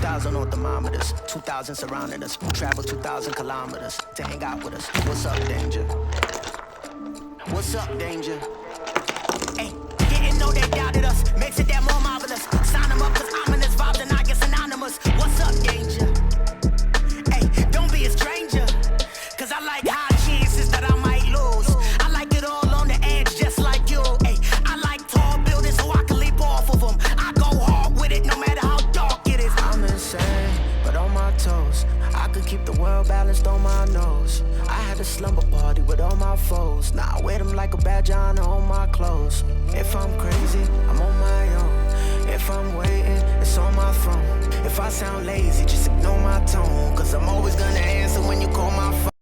2,000 on thermometers, 2,000 surrounding us. Travel 2,000 kilometers to hang out with us. What's up, danger? What's up, danger? Hey, didn't know they doubted us. Makes it that more marvelous. Sign them up, cause ominous vibes and I get synonymous. What's up, danger? Hey, don't be a stranger. Cause I like high chances that I might lose. I like it all on the edge, just like you. Hey, I like tall buildings so I can leap off of them. I go hard with it no matter how dark it is. I'm insane, but on my toes. I could keep the world balanced on my nose. I had a slumber party with all my foes. Now I wear them like a badge of honor on my clothes. If I'm crazy, I'm on my own. If I'm waiting, it's on my throne. If I sound lazy, just ignore my tone. Cause I'm always gonna answer when you call my phone.